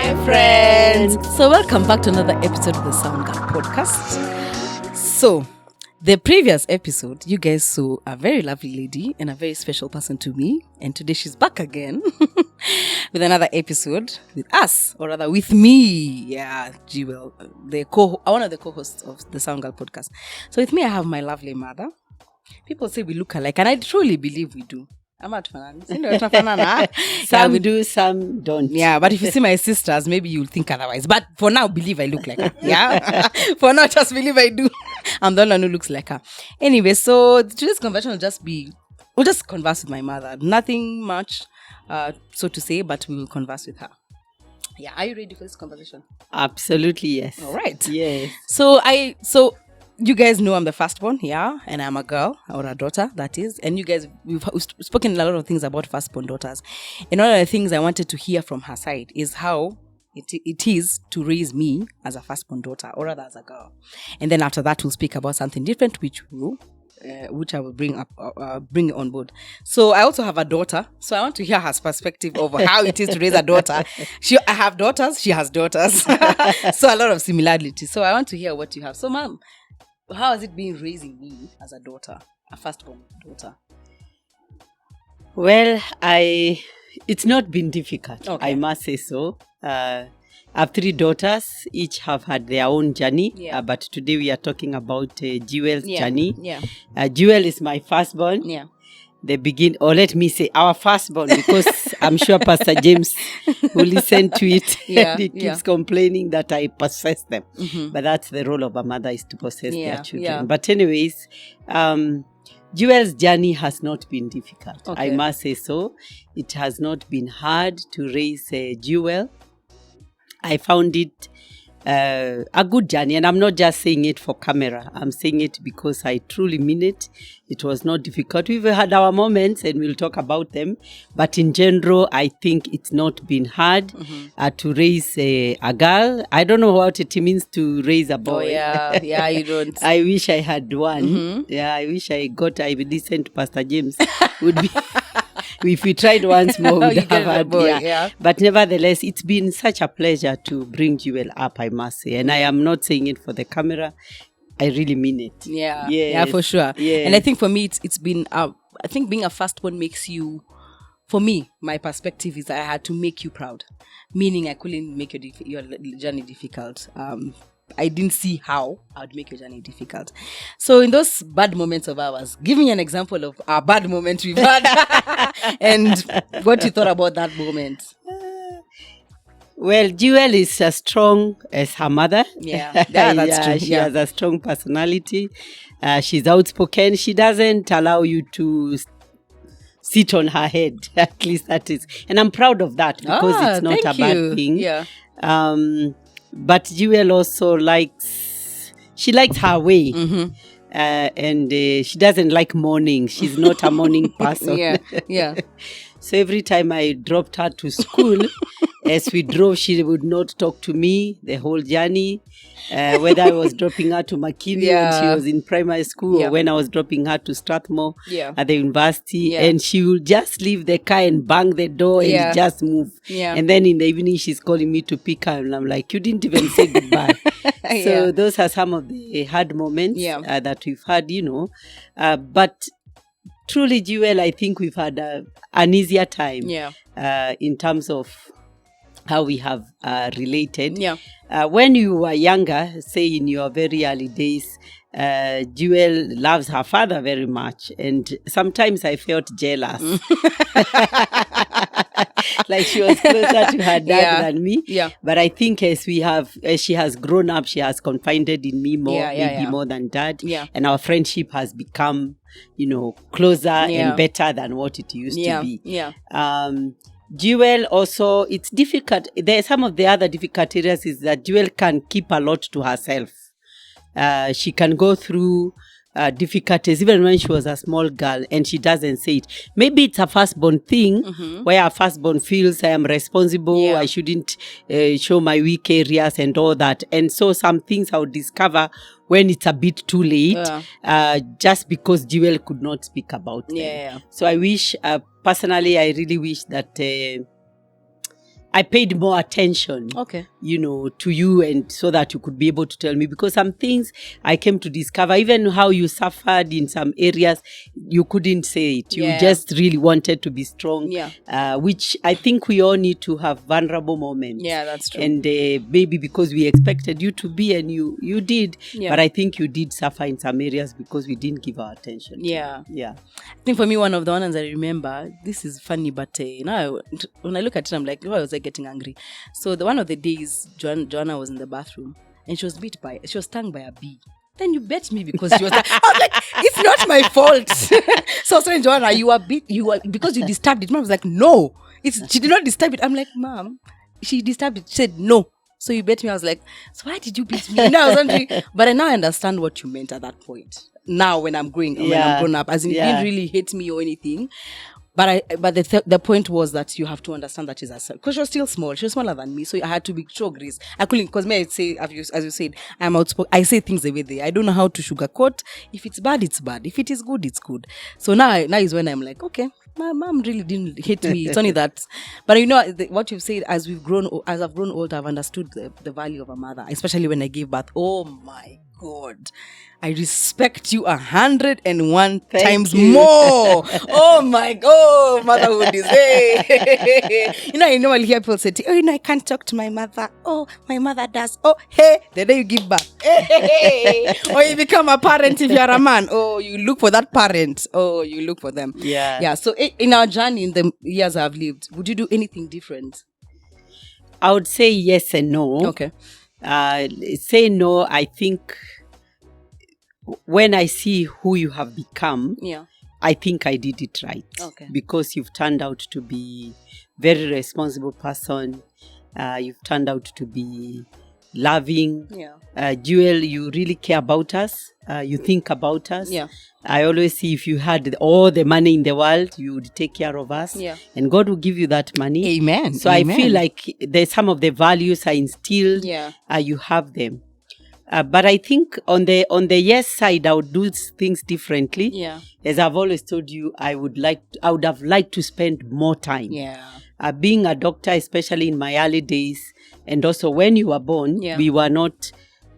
Hi, friends. So, welcome back to another episode of the Sound Girl podcast. So, the previous episode, you guys saw a very lovely lady and a very special person to me. And today she's back again with another episode with us, or rather with me. Yeah, Jewel, one of the co-hosts of the Sound Girl podcast. So, with me, I have my lovely mother. People say we look alike, and I truly believe we do. Some do, some don't. Yeah, but if you see my sisters, maybe you'll think otherwise. But for now, believe I look like her. Yeah. For now, just believe I do. I'm the one who looks like her. Anyway, so today's conversation we'll just converse with my mother. Nothing much, so to say, but we will converse with her. Yeah, are you ready for this conversation? Absolutely, yes. All right. Yes. So you guys know I'm the firstborn, yeah, and I'm a girl or a daughter, that is. And you guys, we've spoken a lot of things about firstborn daughters. And one of the things I wanted to hear from her side is how it is to raise me as a firstborn daughter, or rather as a girl. And then after that, we'll speak about something different, which I will bring on board. So I also have a daughter, so I want to hear her perspective of how it is to raise a daughter. I have daughters, she has daughters, so a lot of similarities. So I want to hear what you have. So, Mom, how has it been raising me as a daughter, a firstborn daughter? Well, it's not been difficult. Okay. I must say so. I have 3 daughters. Each have had their own journey. Yeah. But today we are talking about Jewel's journey. Yeah. Jewel is my firstborn. Yeah. Let me say our firstborn, because I'm sure Pastor James will listen to it. Yeah, and he keeps complaining that I possess them. Mm-hmm. But that's the role of a mother, is to possess their children. Yeah. But anyways, Jewel's journey has not been difficult. Okay. I must say so. It has not been hard to raise Jewel. I found it a good journey, and I'm not just saying it for camera. I'm saying it because I truly mean it. It was not difficult. We've had our moments, and we'll talk about them. But in general, I think it's not been hard to raise a girl. I don't know what it means to raise a boy. Oh, yeah, you don't. I wish I had one. Mm-hmm. Yeah, I wish I would listen to Pastor James. Would be. If we tried once more, we would have had a boy. Yeah. But nevertheless, it's been such a pleasure to bring Jewel up, I must say. And I am not saying it for the camera. I really mean it. Yeah. Yes. Yeah, for sure. Yes. And I think for me, it's been, I think being a firstborn makes you, for me, my perspective is I had to make you proud. Meaning I couldn't make your journey difficult. I didn't see how I would make your journey difficult. So in those bad moments of ours, give me an example of a bad moment we've had and what you thought about that moment. Well, Jewel is as strong as her mother. Yeah, that's true. She has a strong personality. She's outspoken. She doesn't allow you to sit on her head. At least that is. And I'm proud of that, because it's not a bad thing. Yeah. But Jewel also likes her way. Mm-hmm. And she doesn't like morning. She's not a morning person. Yeah. So every time I dropped her to school, as we drove, she would not talk to me the whole journey. Whether I was dropping her to McKinney when she was in primary school, or when I was dropping her to Strathmore at the university. Yeah. And she would just leave the car and bang the door and just move. Yeah. And then in the evening, she's calling me to pick her. And I'm like, you didn't even say goodbye. So those are some of the hard moments that we've had, but truly, Jewel, I think we've had an easier time in terms of how we have related. Yeah. When you were younger, say in your very early days, Jewel loves her father very much. And sometimes I felt jealous. Like she was closer to her dad than me. Yeah. But I think as she has grown up, she has confided in me more, more than dad. Yeah. And our friendship has become, closer and better than what it used to be. Yeah. Jewel also, it's difficult. Some of the other difficult areas is that Jewel can keep a lot to herself. She can go through difficulties even when she was a small girl, and she doesn't say it. Maybe it's a firstborn thing, where a firstborn feels I am responsible, I shouldn't show my weak areas and all that. And so some things I would discover when it's a bit too late, just because Jewel could not speak about them. So I wish, personally, I really wish that I paid more attention, Okay. to you, and so that you could be able to tell me, because some things I came to discover, even how you suffered in some areas, you couldn't say it. You just really wanted to be strong, which I think we all need to have vulnerable moments. Yeah, that's true. And maybe because we expected you to be, and you did, but I think you did suffer in some areas because we didn't give our attention. Yeah. Yeah. I think for me, one of the ones I remember, this is funny, but now when I look at it, I'm like, why was I getting angry? So one of the days, Joanna was in the bathroom and she was stung by a bee. Then you bet me because she was like, I was like, it's not my fault. So I was saying, Joanna, because you disturbed it. Mom was like, no, she did not disturb it. I'm like, Mom, she disturbed it. She said, no. So you bet me. I was like, so why did you beat me? I was wondering, but now I understand what you meant at that point. Now when I'm when I'm grown up, as in, it didn't really hate me or anything. But the point was that you have to understand that she's herself, because she was still small. She was smaller than me, so I had to be show grace. I couldn't, because I'd say, as you said, I'm outspoken. I say things the way they. I don't know how to sugarcoat. If it's bad, it's bad. If it is good, it's good. So now is when I'm like, okay, my mom really didn't hate me. It's only that. But what you've said, as I've grown older, I've understood the value of a mother, especially when I gave birth. Oh my God, I respect you 101 times more. Oh my God, motherhood is I normally hear people say, I can't talk to my mother. Oh, my mother does. Oh, hey, the day you give birth. Hey. Or you become a parent if you're a man. Oh, you look for that parent. Oh, you look for them. Yeah. So in our journey, in the years I've lived, would you do anything different? I would say yes and no. Okay. Say no, I think when I see who you have become, I think I did it right. Okay. Because you've turned out to be very responsible person. You've turned out to be loving. Jewel, you really care about us. You think about us. I always see, if you had all the money in the world, you would take care of us. And God will give you that money. Amen. So Amen. I feel like there's some of the values are instilled. You have them. But I think on the yes side, I would do things differently. As I've always told you, I would have liked to spend more time. Being a doctor, especially in my early days, and also when you were born,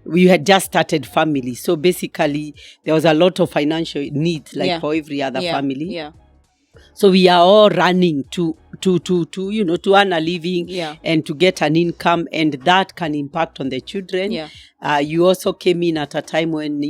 we had just started family. So basically, there was a lot of financial needs, like for every other family. So we are all running to earn a living and to get an income, and that can impact on the children. You also came in at a time when,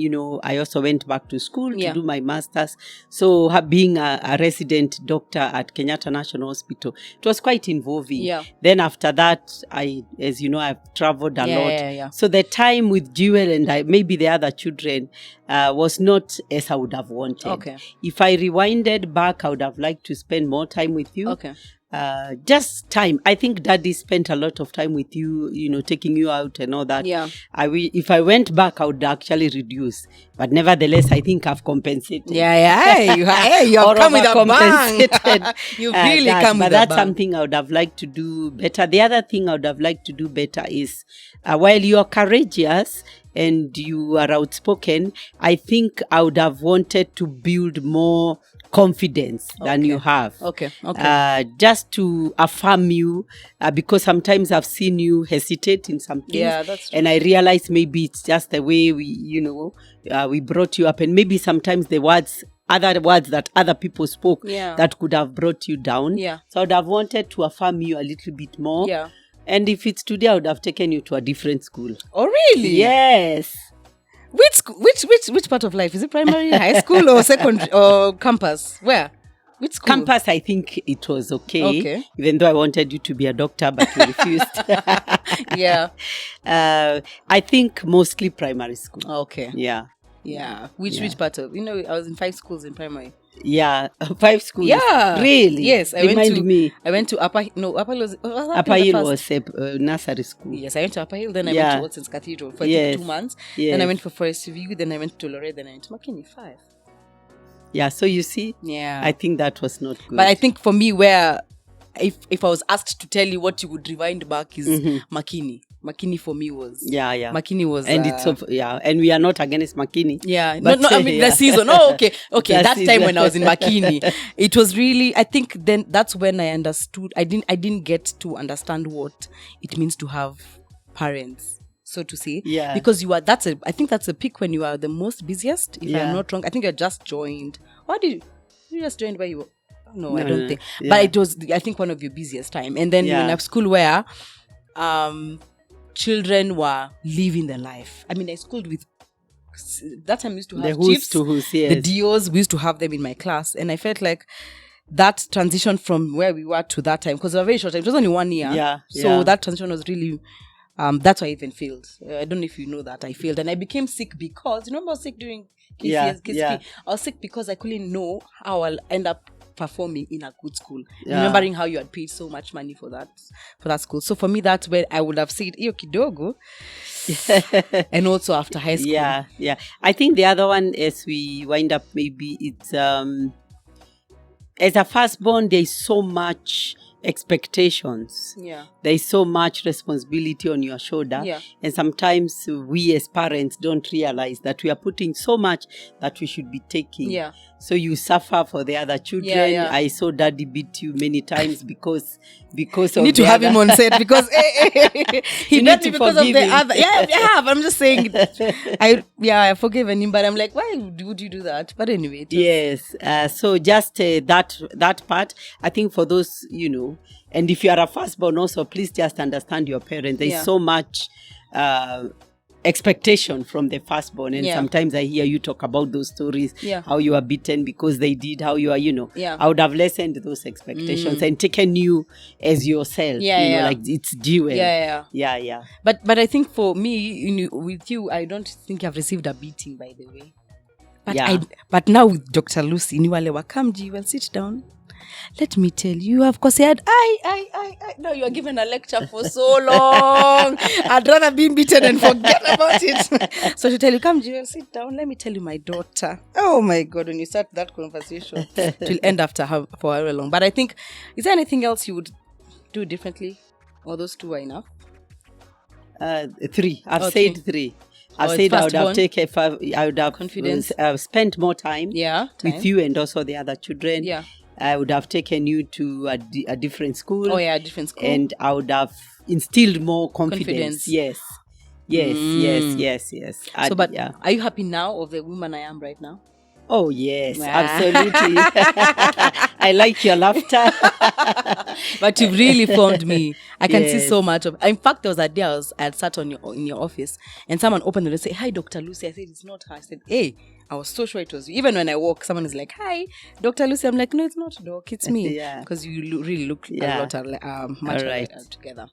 I also went back to school to do my master's. So being a resident doctor at Kenyatta National Hospital, it was quite involving. Then after that, as you know, I've traveled a lot. So the time with Jewel and maybe the other children was not as I would have wanted. If I rewinded back, I would have liked to spend more time with you. Just time. I think Daddy spent a lot of time with you, taking you out and all that. If I went back, I would actually reduce. But nevertheless, I think I've compensated. You have come with a bang. You've really come with a bang. But that's something I would have liked to do better. The other thing I would have liked to do better is, while you are courageous and you are outspoken, I think I would have wanted to build more confidence than you have. Just to affirm you, because sometimes I've seen you hesitate in some things. That's true. And I realize maybe it's just the way we brought you up, and maybe sometimes other words that other people spoke that could have brought you down. So I would have wanted to affirm you a little bit more. And if it's today, I would have taken you to a different school. Oh, really? Yes. Which part of life? Is it primary, high school, or secondary, or campus? Where? Which school? Campus, I think it was okay. Even though I wanted you to be a doctor, but you refused. I think mostly primary school. Okay. Which part of? I was in 5 schools in primary. 5 schools. Really? Yes. I went to Upper Hill. Upper Hill was a nursery school. Yes, I went to Upper Hill. Then I went to Watson's Cathedral for 2 months. Then I went for Forest View. Then I went to Lorette. Then I went to McKinney. 5. So you see, I think that was not good. But I think for me, where if I was asked to tell you what you would rewind back is McKinney. Makini for me was Makini was and and we are not against Makini. But I mean the season. Okay. That time when I was in Makini, it was really, I think then that's when I understood. I didn't get to understand what it means to have parents, so to say. Because I think that's a peak when you are the most busiest, if I'm not wrong. I think you just joined. What did you just joined where you were? No, I don't think. But it was, I think, one of your busiest time. And then you're in a school where children were living their life. I mean, I schooled with, that time we used to have chiefs, the DOs, we used to have them in my class. And I felt like that transition from where we were to that time, because it was a very short time, it was only 1 year. So that transition was really, that's why I even failed. I don't know if you know that I failed. And I became sick because, I was sick during KCP. I was sick because I couldn't know how I'll end up performing in a good school, remembering how you had paid so much money for that school. So for me, that's where I would have said iyo kidogo. And also after high school, I think the other one, as we wind up, maybe it's as a firstborn, there's so much expectations, there's so much responsibility on your shoulder, and sometimes we as parents don't realize that we are putting so much that we should be taking, so you suffer for the other children. I saw daddy beat you many times because you need to have him on set because he beat me because of the other. But I'm just saying I forgiven him, but I'm like, why would you do that? But anyway, so just that part, I think for those, and if you are a firstborn also, please just understand your parents. There's so much expectation from the firstborn, and sometimes I hear you talk about those stories, how you are beaten because they did, how you are, I would have lessened those expectations and taken you as yourself, like it's due. But I think for me, with you, I don't think I've received a beating, by the way. But now with Dr. Lucy, come, Jewel, sit down. Let me tell you, of course, said, no, you are given a lecture for so long. I'd rather be beaten and forget about it. So she tell you, come, Jewel, sit down. Let me tell you my daughter. Oh my God, when you start that conversation, it will end for however long. But I think, is there anything else you would do differently? Or those two are enough? 3. I've said 3. I said I would have taken 5. I would have confidence. Spent more time with you and also the other children. I would have taken you to a different school. A different school. And I would have instilled more confidence. Yes. So, but are you happy now of the woman I am right now? Oh, yes, absolutely. I like your laughter. But you've really formed me. I can see so much of. In fact, there was a day I had sat in your office and someone opened the door and said, "Hi, Dr. Lucy." I said, "It's not her." I said, "Hey." I was so sure it was you. Even when I walk, someone is like, "Hi, Dr. Lucy." I'm like, "No, it's not, Doc. It's me." Because you really look a lot much together.